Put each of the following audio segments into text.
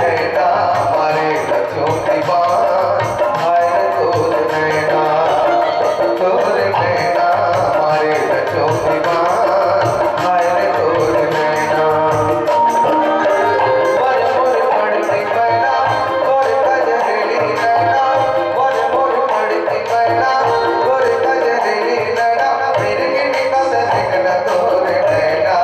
नैना मारे लचों दीवान हाय रे तोर नैना मारे लचों दीवान हाय रे तोर नैना वर मोर पड़ती मैना तोर कजरेली नैना वर मोर पड़ती मैना तोर कजरेली नैना मेरे गिनी का देखना तोर नैना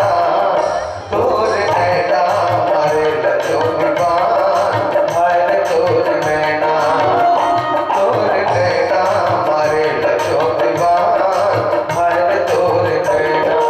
मारे लचों दीवान हाय रे तोर नैना मारे लचों दीवान हाय रे तोर नैना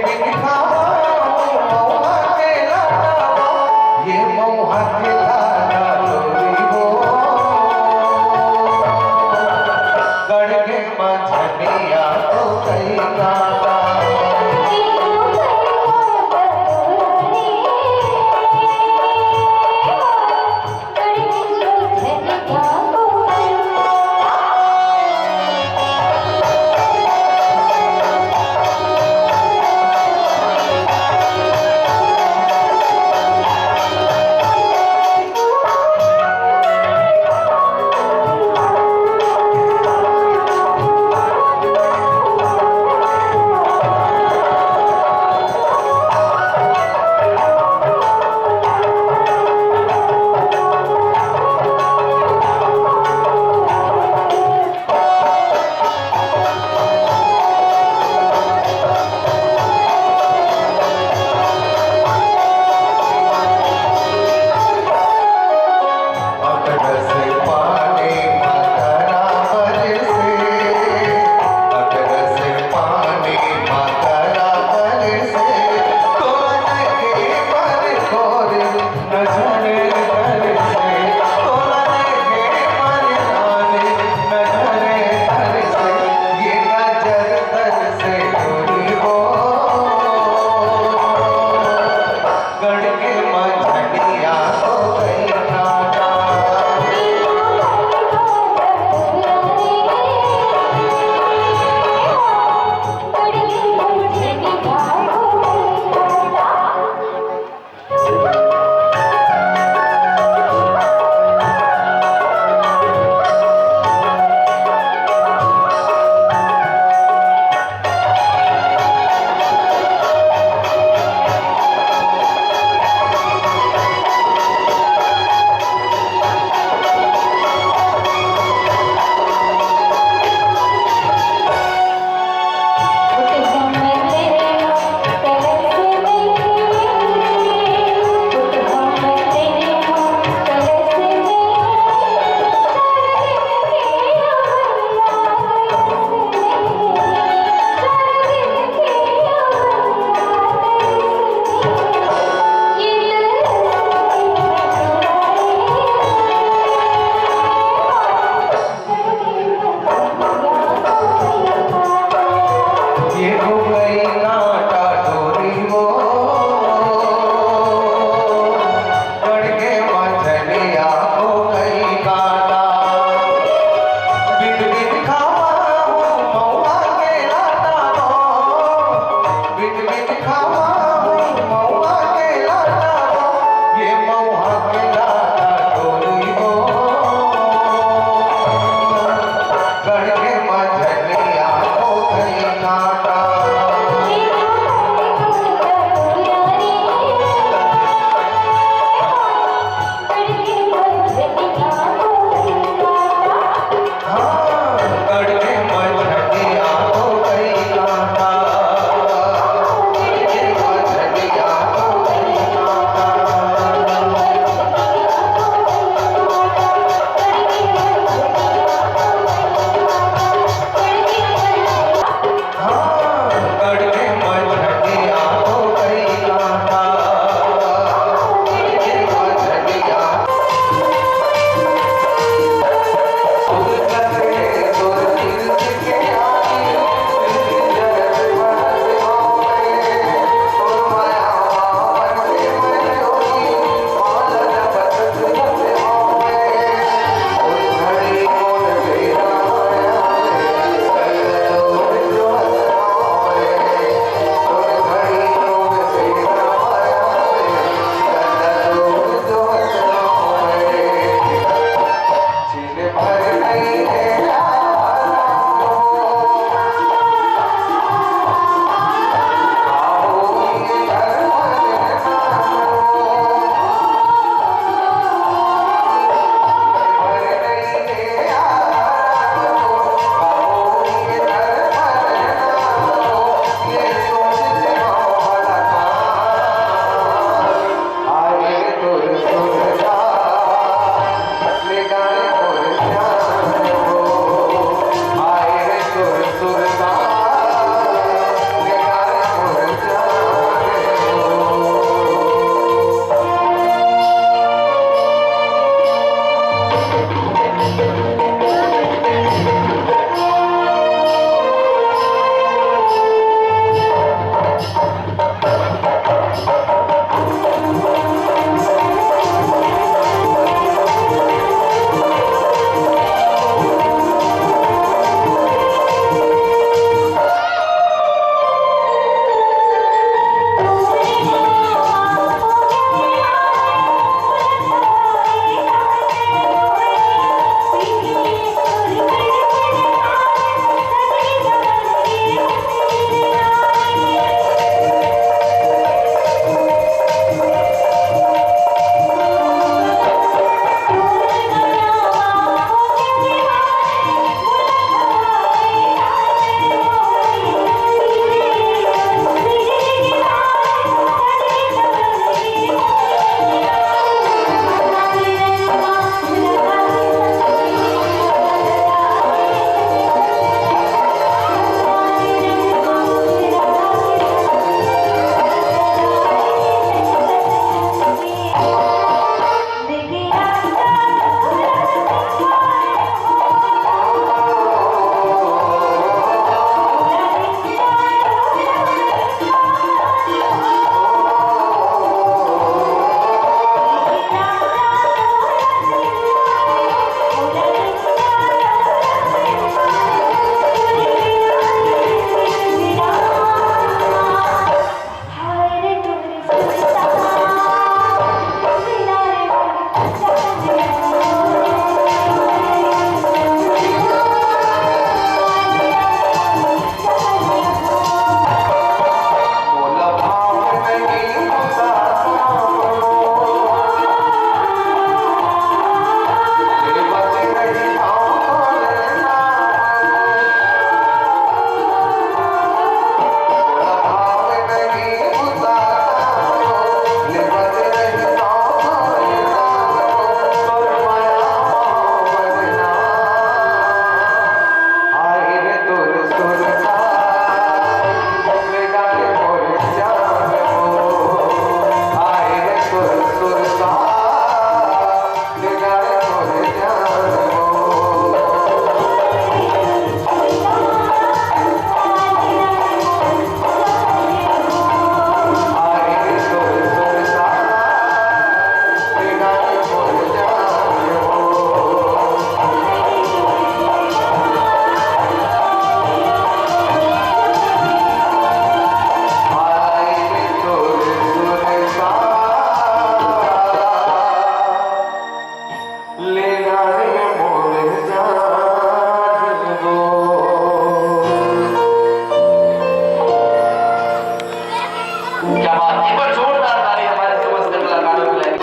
बिन खावा मौहा के लाडा ये मौहा के लाडा डोरी हो गड़ के मछलिया तो कई काटा क्या बात, एक बार जोरदार ताली हमारे समस्त कलाकारों के लिए।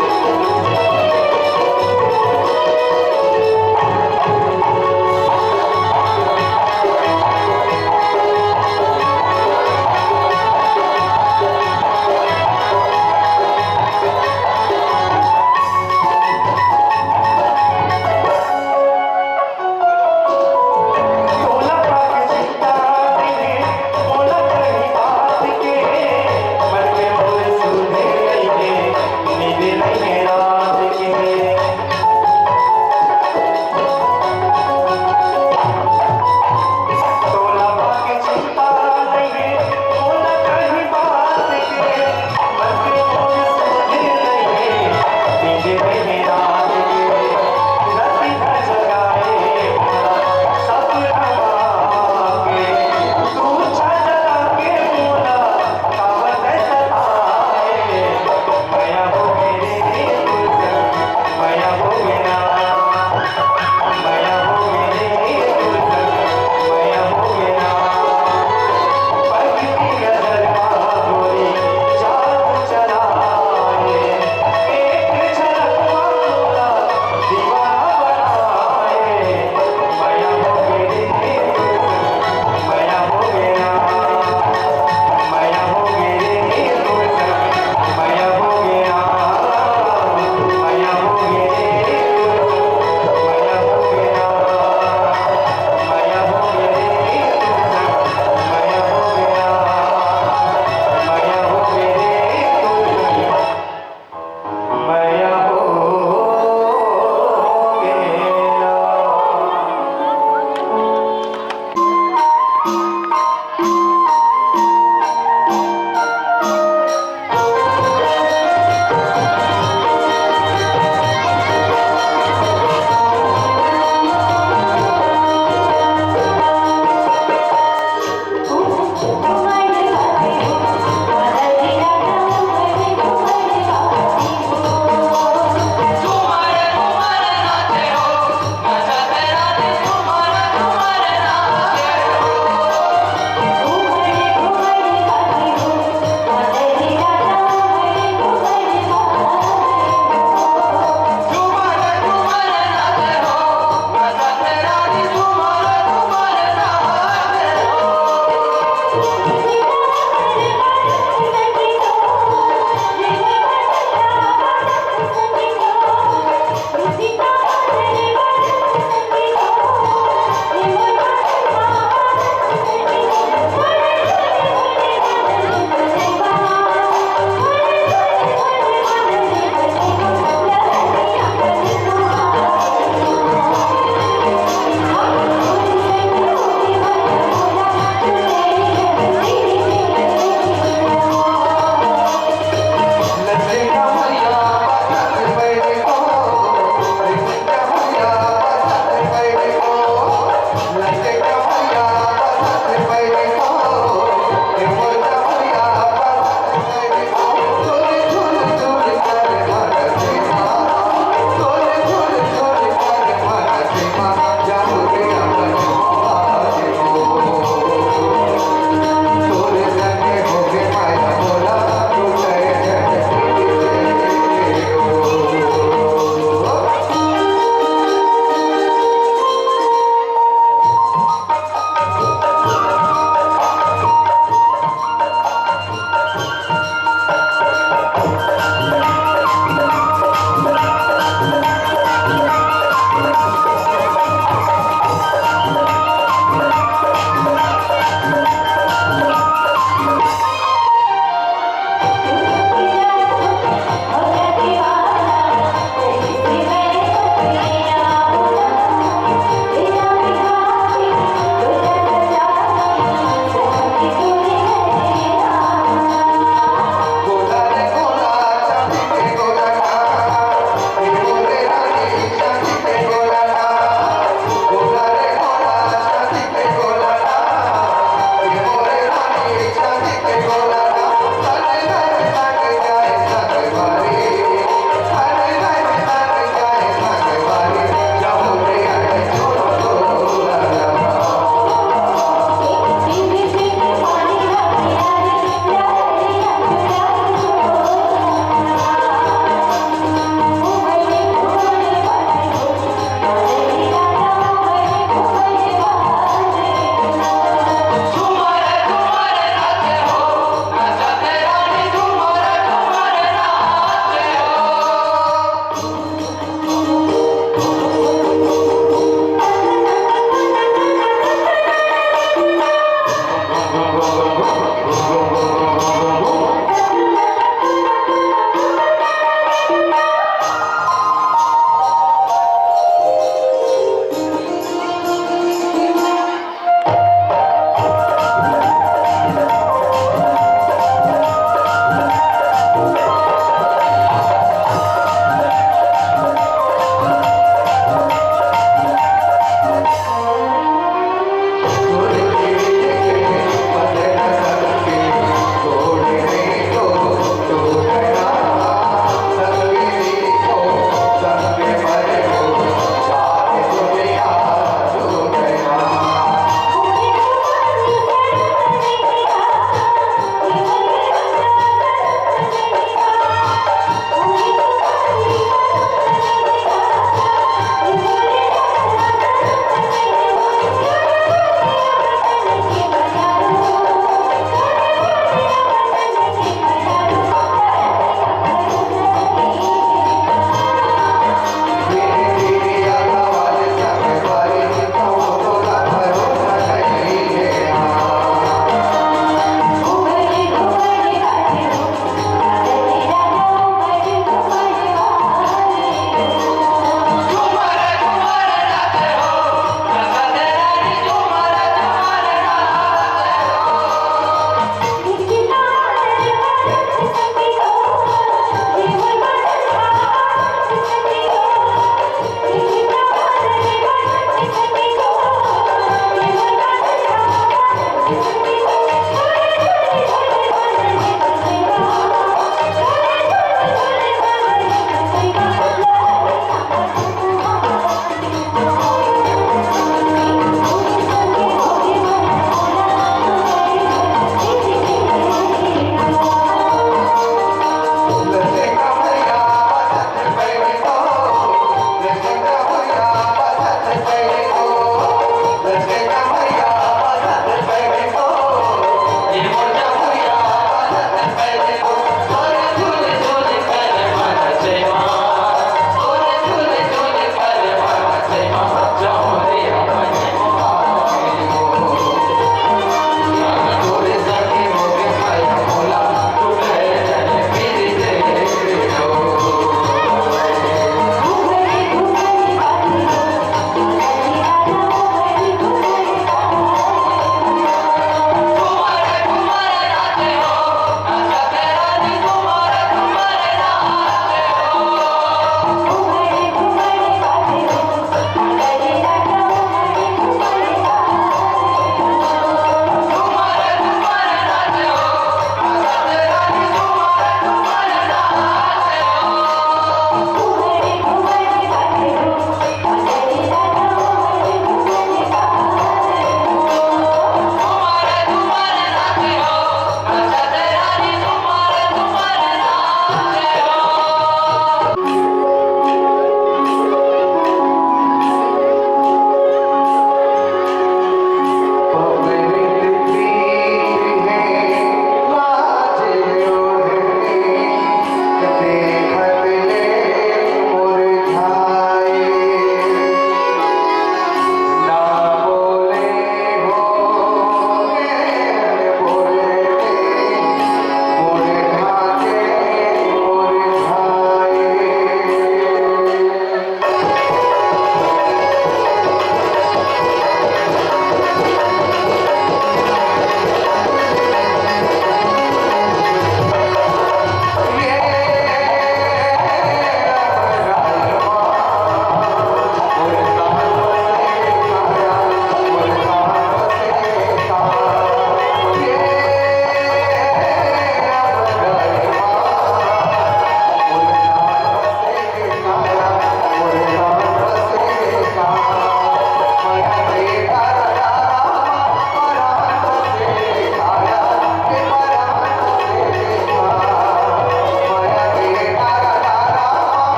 बोला कहीं बात के मन में बोल सुन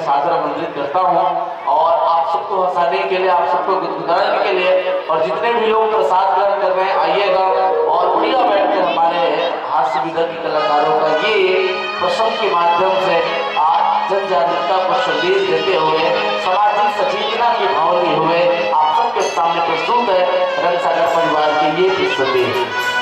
सादर आमंत्रित करता हूँ और आप सबको हंसाने के लिए, आप सबको गुदगुदाने के लिए और जितने भी लोग प्रसाद ग्रहण कर रहे हैं आइएगा और बढ़िया बैठकर हमारे हास्य विधा के कलाकारों का ये प्रसंग के माध्यम से आज जन जागरूकता को संदेश देते हुए सामाजिक सचेतना के भाव लिए हुए आप सबके सामने प्रस्तुत है रंगसागर परिवार के ये संदेश।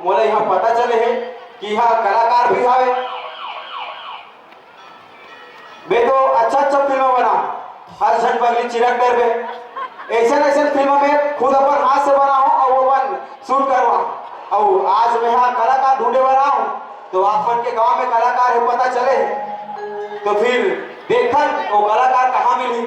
मोला यहाँ पता चले है कि यहाँ कलाकार भी आवे। मैं तो अच्छा फिल्म बना हर झट बगली चिरक डर में ऐसे फिल्म में खुद अपन हाथ से बनाऊं और वो अपन शूट करवा और आज मैं यहाँ कलाकार ढूंढे बनाऊं तो अपन के गांव में कलाकार है पता चले तो फिर देखकर वो कलाकार कहाँ मिली।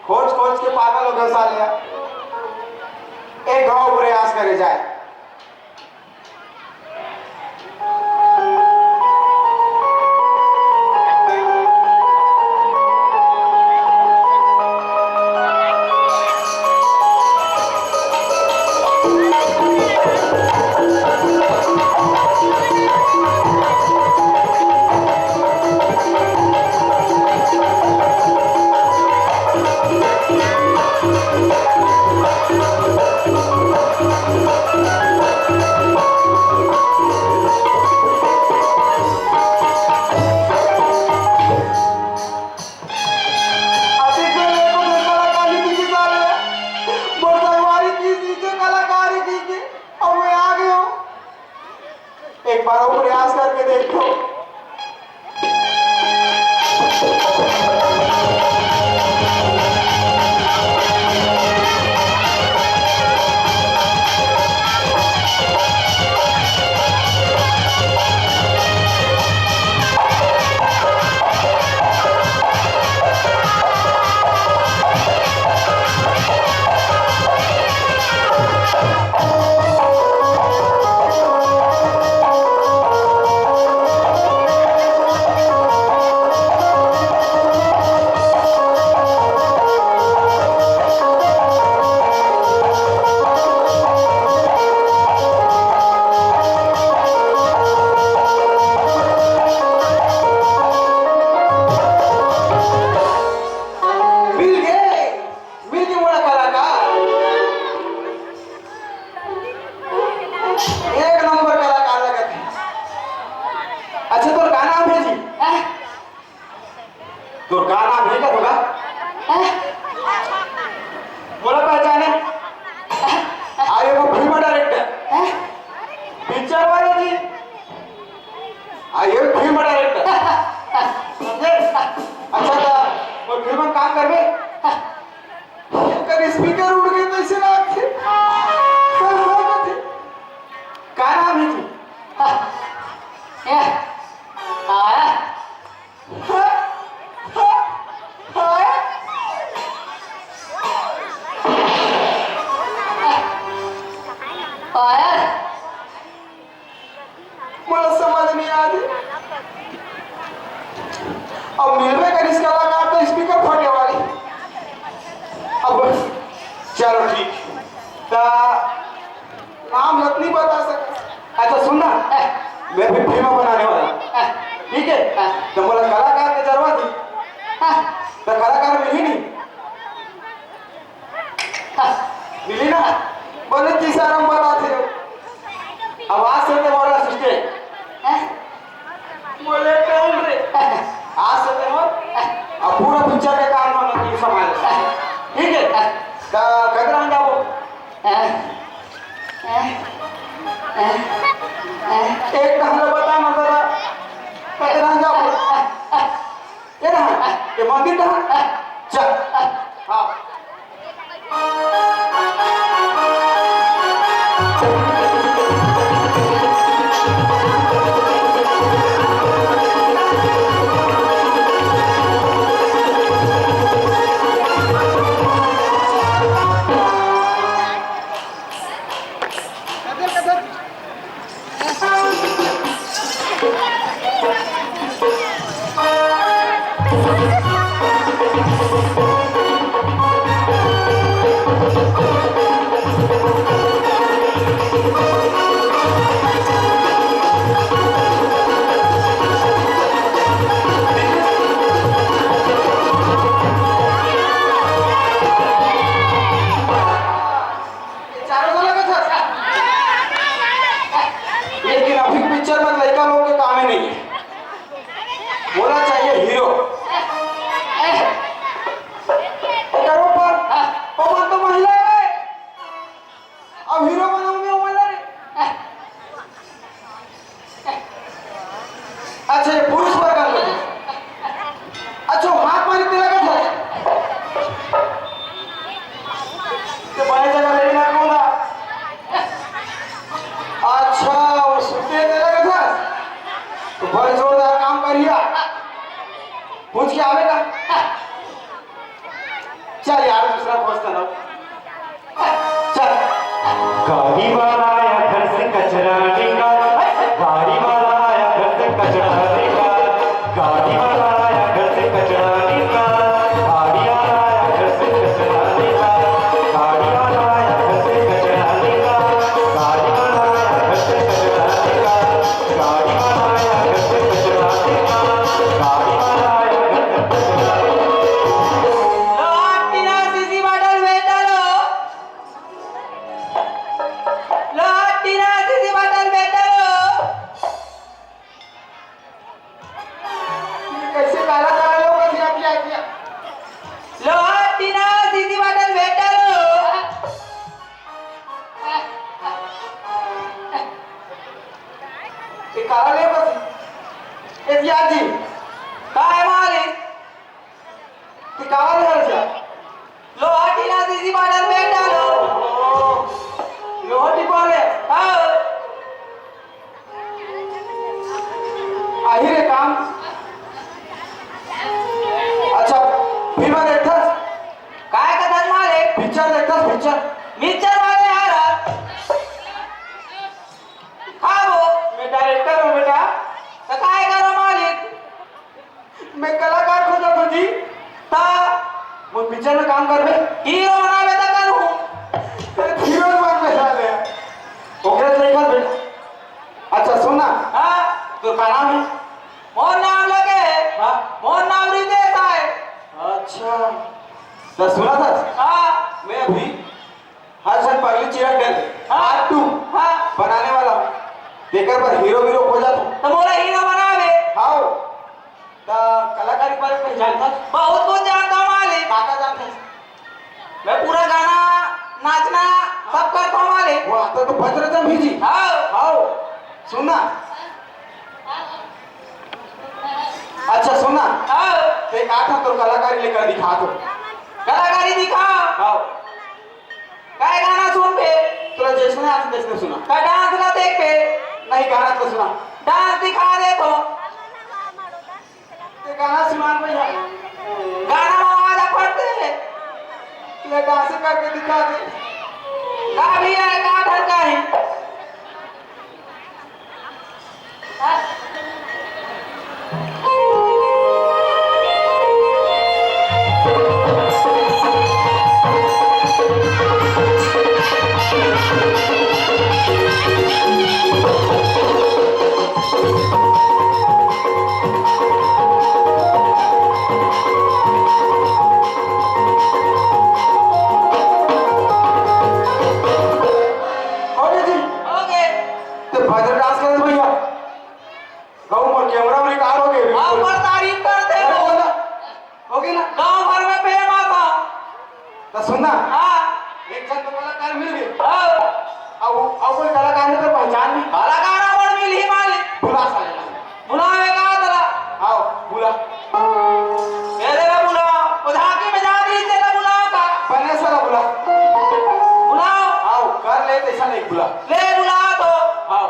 खोज खोज के पागल हो गया सालिया एक गांव प्रयास करे जाए। एक बार और प्रयास करके देखो। तो गाना भेजा होगा बोला पहचाने आए वो फिल्म डायरेक्टर पिक्चर वाले जी आए फिल्म डायरेक्टर समझे। अच्छा था वो फिल्म में काम करवे कर स्पीकर उड़ गए तो इसे ना थे का नाम है जी पायल मला समझ नहीं आ रही। अब मिलवे का इसका लगा तो स्पीकर फटे वाली। अब चलो ठीक ता नाम लत नहीं बता सकता। अच्छा सुनना मैं भी फिल्म बनाने वाला ठीक है तो बोला कलाकार के जरूरत थी तो कलाकार मिली नहीं मिली ना बोले तीसरा हम बताते हो आवाज से तो बोला असिस्टेंट बोले कौन रे आज से तो अब पूरा पिक्चर के काम हम नहीं संभाल ठीक है कदरा जाओ एक हमने बता ना जरा कदरा जाओ ये ना ये मंदिर कहाँ चल हाँ अच्छा ये पुरुष वर्ग का लोग अच्छा हाथ मारी तेरा का था तो बड़े जगह लेने ना कौन था अच्छा वो सुनते तेरा का था तो बड़े जोरदार काम करिया पूछ के आवेगा चल यार दूसरा खोजता ना चल गाड़ी वाला आया घर से कचरा निकाल गाड़ी वाला आया घर से कचरा निकाल गाड़ी वाला आया घर से कचरा निकाल गाड़ी वाला आया घर से कचरा निकाल गाड़ी वाला आया घर से कचरा निकाल गाड़ी वाला आया घर से कचरा निकाल गाड़ी वाला आया घर से कचरा निकाल गाड़ी वाला आया घर से कचरा कैसे काला काला लोग क्या किया किया ये काला ले बस ये याद जी काय मारे ये काला ले जा लोहाटी ना दीदी बाडल में डालो लोहटी पाले हाँ आही रे काम अच्छा फिल्म देखता काय कथन मारे पिक्चर देखता पिक्चर मिक्सर वाले यार खाओ मैं डायरेक्टर हूँ बेटा तो काय करो मालिक मैं कलाकार खोजा तो जी ता वो पिक्चर में काम कर रहे हीरो बनावे तो करूँ हीरो बन में साले ओकरे लेकर बेटा अच्छा सुनना हाँ तो का नाम है मोर नाम लगे हाँ मोर नाम रितेश है अच्छा तो सुना था हाँ मैं अभी हर साल पगली चिरा डर हाँ। 2 हाँ बनाने वाला हूँ देकर पर हीरो वीरो खोजा तू तो मोरा हीरो बनावे आओ तो कलाकारी पर पहचानता बहुत कुछ जानता हूँ मालिक काका जानता मैं पूरा गाना नाचना सब करता हूँ मालिक वो आता तो भद्रता भीजी हाँ आओ सुनना अच्छा सुनना हाँ एक आता तो कलाकारी लेकर दिखा दो कलाकारी दिखा आओ काय गाना सुन पे तुला जैसे आता तैसे सुना का डांस ला देख पे नहीं गाना तो सुना डांस दिखा दे तो ये गाना सुना भैया गाना में आवाज पड़ते ये डांस करके दिखा दे का भी है का ढंग का है कलाकार मिल गए हाँ अब कोई कलाकार है तो पहचान नहीं कलाकार आवड मिल ही माली बुला सालेला बुलावे का त्याला आओ बुला ये देला बुलाव झाकी में जा दी तेला बुलाव का बने साला बुला बुलाव आओ कर ले ऐसा नहीं बुला ले बुलाव तो आओ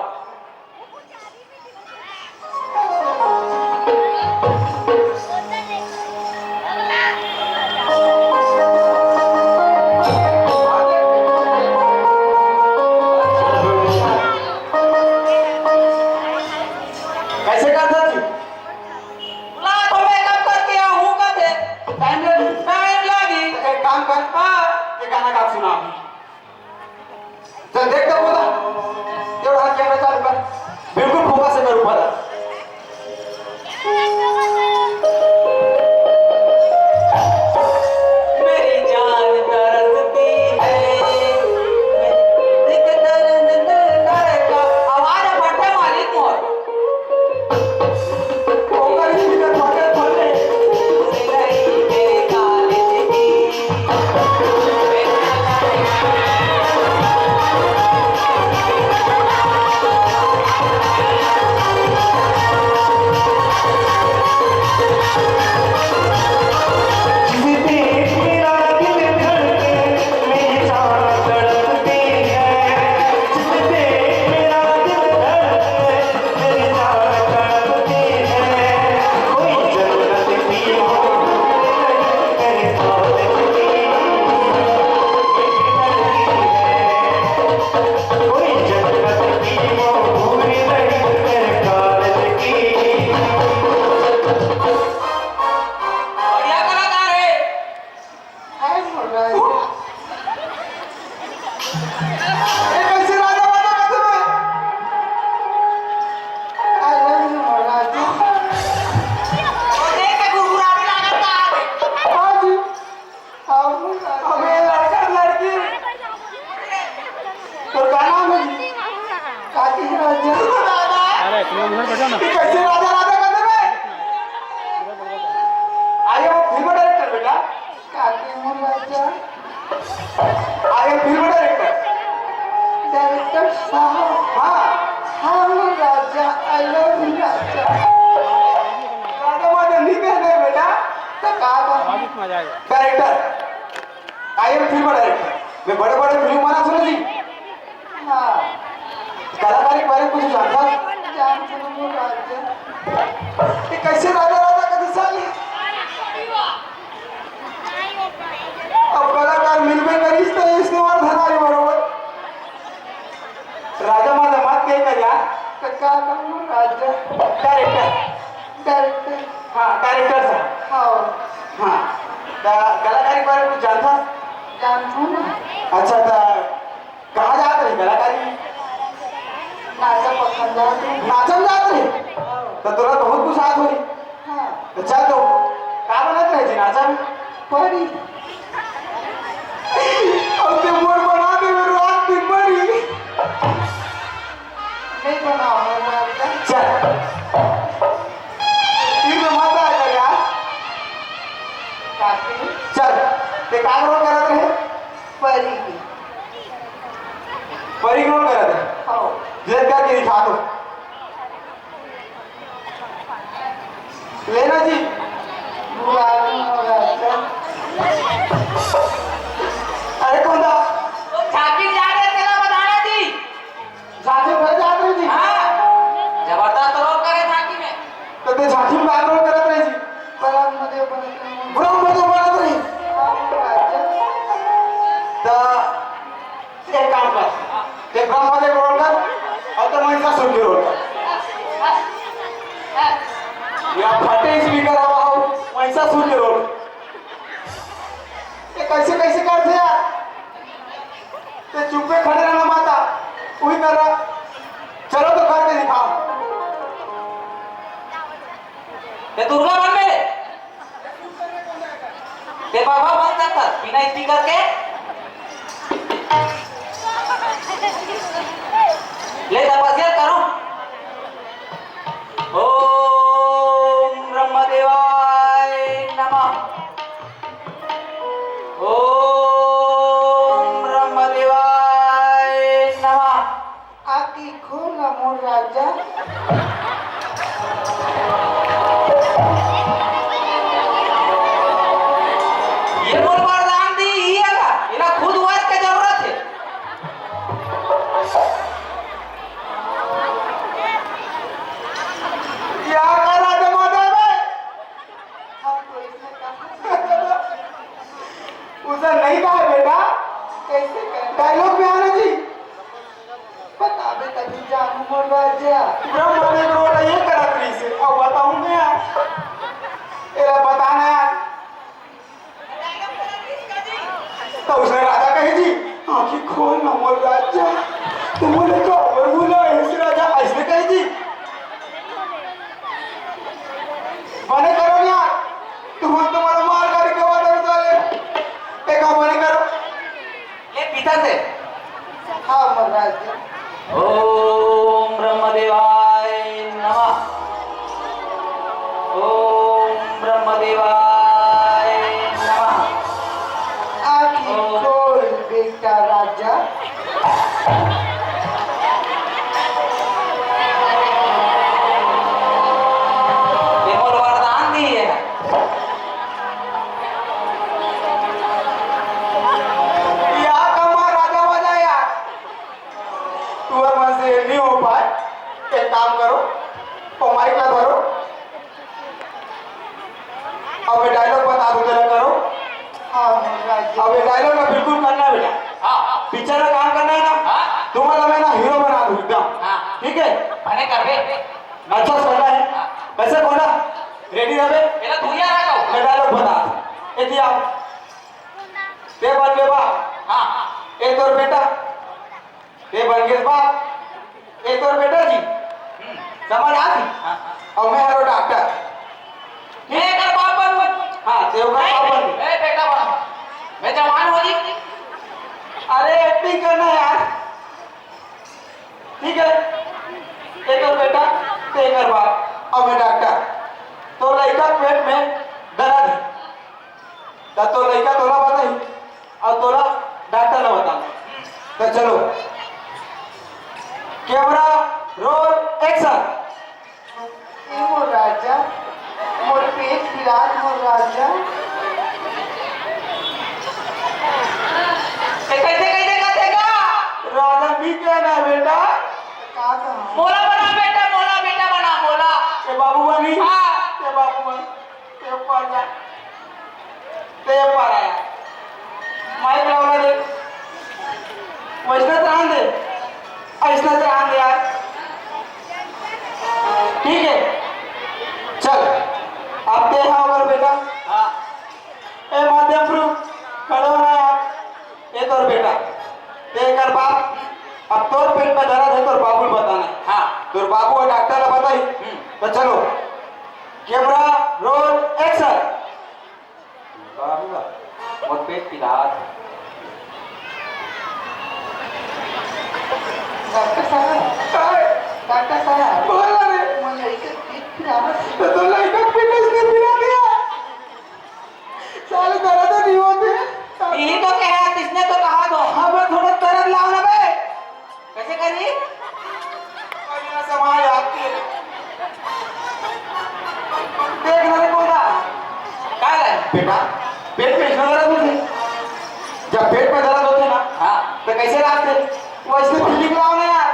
कैसे करता थी बुलाव तो मेकअप करके आहू का थे टाइम लगी टाइम लगी एक काम कर हाँ ये गाना गा सुना चल देख तो बोला तेरा हाथ कैमरा चालू कर बिल्कुल फोकस से कर ऊपर मेरी जान तरसती है एक दर्द दिल का आवाज फटे मालिक मोर फोकस स्पीकर फटे खोल ले मेरे कॉलेज की बढ़िया कलाकार है हाय मोरा ये कैसे राजा वाला करते मैं आई लव यू मोरा और देख के गुरगुराने लागत का हाँ जी हमें लड़का लड़की तो क्या नाम है जी काकी राजा अरे तुम उधर बैठो ना ये कैसे राजा राजा करते मैं आइए वो फिल्म डायरेक्टर बेटा काकी राजा आइए फिल्म डायरेक्टर डायरेक्टर साहब हाँ राजा आई लव यू राजा राजा वाले नहीं कहते बेटा तो कहा आवाज इतना जाएगा director I am film director मैं बड़े बड़े फिल्म बना सुनो जी हाँ कलाकारी के बारे में कुछ जानता जान सुनो राजा ये कैसे राजा राजा का दिशा है अब कलाकार मिलवे करीस तो इस्तेमाल धनारी बरोबर राजा माझा मात काय करूया तर का करू राजा डायरेक्टर हाँ डायरेक्टर साहब हाँ कलाकारी के बारे में कुछ जानता जानता ना अच्छा तो कहाँ जात रही कलाकारी नाचन जात रही तो तुला बहुत कुछ आत होई तो चल तो का बनत रहे जी नाचा में परी अब ते मोर बना दे मेरे रात दिन परी नहीं बनाओ चल तीन में मत आ कर यार काकी चल ते का रोल करत रहे परी परी रोल करत रहे हां जे करके दिखा दो लेना जी अरे कौन था तो झाकी जा रहे तेला बताना थी झांसी में जात रही जी हाँ जबरदस्त रोल करे झाकी में तो ते झांसी में बात रोल करत रही जी ब्रह्म में बनत रही तो एक काम कर ते ब्रह्म में रोल कर और तो महिषासुर की रोल कर या फटे स्पीकर हवा हो महिषासुर की रोल ये कैसे कैसे करते यार ते चुप्पे खड़े रहना माता वही कर रहा चलो तो करके दिखाओ ते दुर्गा बन मेरे ते बाबा बन सकता बिना स्पीकर के ले तपस्या करो ओम ब्रह्मदेवाय नमः ओम ब्रह्मदेवाय डायलॉग भी आना जी बता दे तभी जानू मोर राजा। ब्रह्मा ने रोला ये करा करी से अब बताऊंगा यार एरा बताना यार तो उसने राजा कही जी आंखें खोल ना मोर राजा तुम बोले को और बोला ऐसे राजा ऐसे कही जी बने करो यार तुम तुम्हारा मार करके वाला साले एक बने करो ये पिता से हाँ मोर राजा। ओम ब्रह्मदेवाय नमः। ओम ब्रह्मदेवाय नमः। आँखें खोल बेटा राजा। ये मोर वरदान दिए है। या कमा राजा वाजा यार तू और मन से नहीं हो पाए एक काम करो तो माइक ला धरो अब ये डायलॉग बता दो जरा करो हाँ मोर राजा। अब ये डायलॉग ना बिल्कुल करना है बेटा हाँ पिक्चर में काम करना है ना हाँ तुम्हारा मैं ना हीरो बना दूं एकदम हाँ ठीक है बने कर बे। अच्छा करना है कैसे बोला रेडी रहे मेरा दुनिया रखा हो। मैं डायलॉग बता ये दिया ते बन गए बाप हाँ ए तोर बेटा ते बन गए बाप ए तोर बेटा जी समझ आती और मैं हरो डॉक्टर मैं कर बाप बनूं। हाँ ते होगा बाप बन गए। ए बेटा बन मैं जवान हो जी। अरे एक्टिंग करना यार ठीक है ते तोर बेटा ते कर बाप और मैं डॉक्टर तो लड़का पेट में दर्द है तो लड़का तोला बताई और तोला डॉक्टर ने बताना तो चलो कैमरा रोल एक्शन ए मोर राजा मोर पेट पिरात मोर राजा। कैसे कैसे करेगा राजा भी कहना है बेटा का कहा मोला बना बेटा बना मोला। ते बाबू बनी हाँ ते बाबू बन ते पर जा ते पर आया माइक लावला दे वैष्णव ध्यान दे ऐसा ध्यान दे यार ठीक है चल अब ते हाँ अगर बेटा हाँ ए माध्यम प्रूफ खड़ो ना यार ये तोर बेटा ते कर बाप अब तोर पेट में दर्द है तोर बाबू को बताना है हाँ तोर बाबू और डॉक्टर ने बताई तो चलो कैमरा रोल एक्शन बाबूगा और पेट पिलात है। डॉक्टर साहब डॉक्टर साहब बोल रे मोर लड़का पेट पिरात। तो लड़का पेट इसने पिला दिया साले दर्द नहीं होते यही तो कह रहा किसने तो कहा दो। हाँ मैं थोड़ा दर्द लाओ ना बे कैसे करी और यहाँ से वहाँ आती है देख ना रे कोदा क्या है बेटा पेट में इतना दर्द होते जब पेट में दर्द होते ना हाँ तो कैसे लाते वैसे फीलिंग लाओ ना यार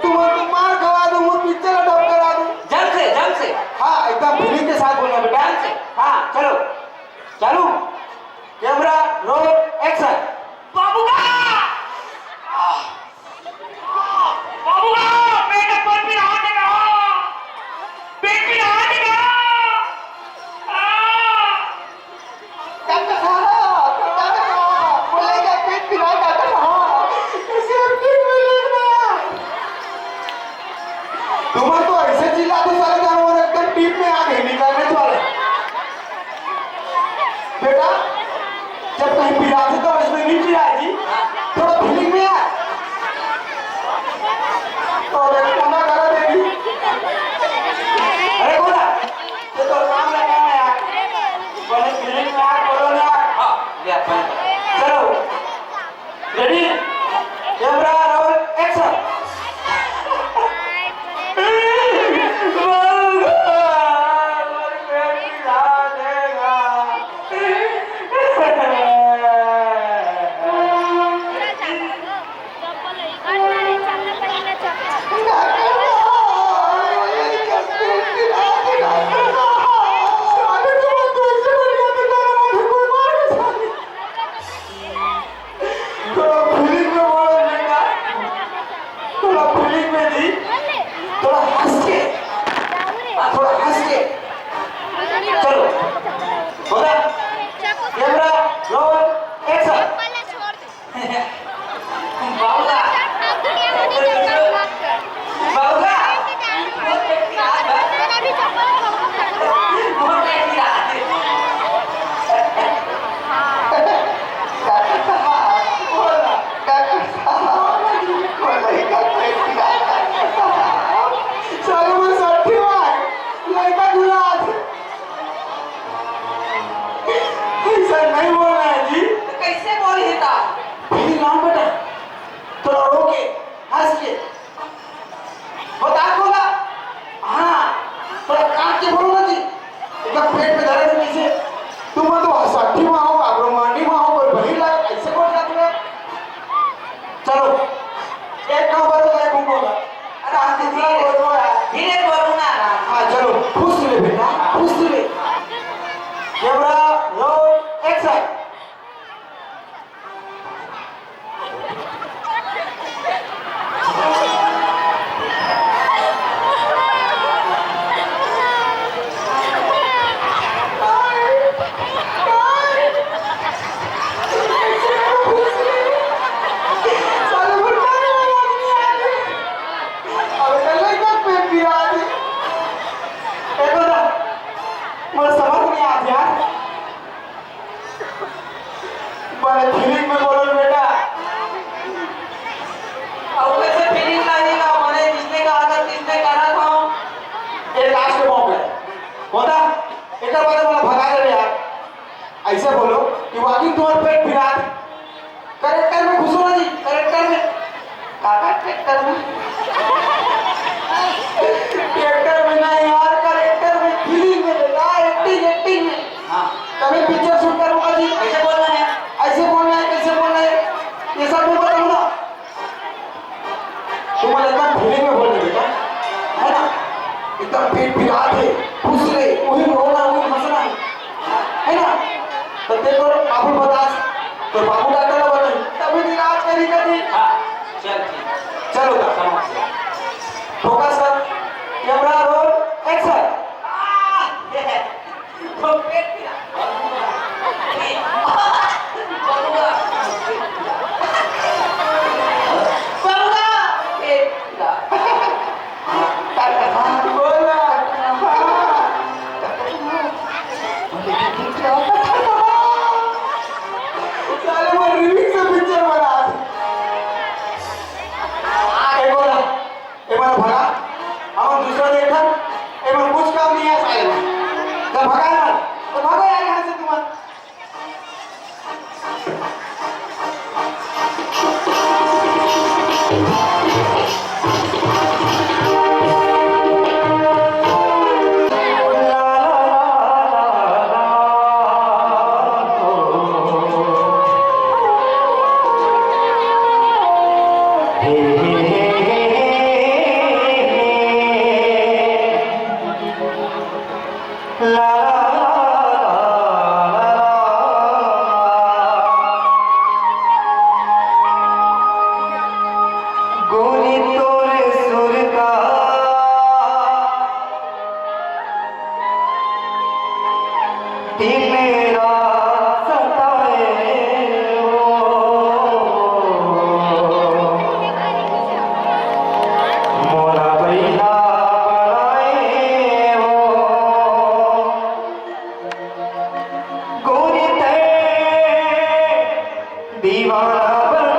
तुम मार खवा दूं वो पिक्चर डब करा दूं जल्द से हाँ एकदम फीलिंग के साथ बोलना बेटा ध्यान से। हाँ चलो चालू कैमरा रोल एक्शन बाबूगा बाबूगा पेट पर पिलात है पेट पिलात है। डॉक्टर साहब मोर लड़का पेट पिरात डॉक्टर साहब। कैसे एक्टिंग में लगना तुम तो ऐसे चिल्लाते साले जानवर एकदम टीम में आ गए निकलने वाले बेटा जब कहीं पिलाते तो इसमें नहीं बाबूला बाबूला नहीं बोल रहा है जी। कैसे बोल देता मेरी नाम बेटा थोड़ा रो के हंस के बता बोला हाँ थोड़ा काट के बोलो ना जी एकदम पेट में दर्द है कैसे तुम तो साठी में हो ब्रह्मांडी में हो कोई बही लाग ऐसे बोल रहा तुम्हें चलो एक काम करो एक घूम बोला अरे हम धीरे बोलूंगा ना हाँ चलो खुश ले बेटा खुश ले कैमरा रोल एक्शन फीलिंग में बोलो बेटा अब कैसे फीलिंग लगेगा मैंने जिसने कहा था किसने करा था ये लास्ट के मौके होता एक बार बोला भगा दे यार ऐसे बोलो कि वाकई तुम्हारे पेट फिरा करेक्टर में घुसो ना जी करेक्टर में काका ट्रैक्टर में करेक्टर में नहीं यार करेक्टर में फीलिंग में बेटा एक्टिंग में हाँ कभी पिक्चर शूट करूंगा जी कैसे बोलना है ऐसे बोलना है कैसे बोलना है ये सब मैं बताऊंगा तुम्हारे एकदम फीलिंग में बोलने बेटा है ना एकदम पेट फिरा दे खुश रहे वही रोना वही हंसना है ना तो देखो बाबू बता तो बाबू डॉक्टर ने बोला तभी निराश करी कभी हाँ चल ठीक चलो फोकस कर कैमरा रोल एक्शन तो पेट पिया बाबूला बाबूला पेट पिया बोला साले वो रिमिक्स से पिक्चर बना एक बार भगा हम दूसरा देखा एक बार कुछ काम नहीं है साले में तो भगा ना तो भागो यार यहाँ से तुम गोरी तोरे सुर का दिन रात सताए मोरा बैला बनाए गोरी ते दीवाना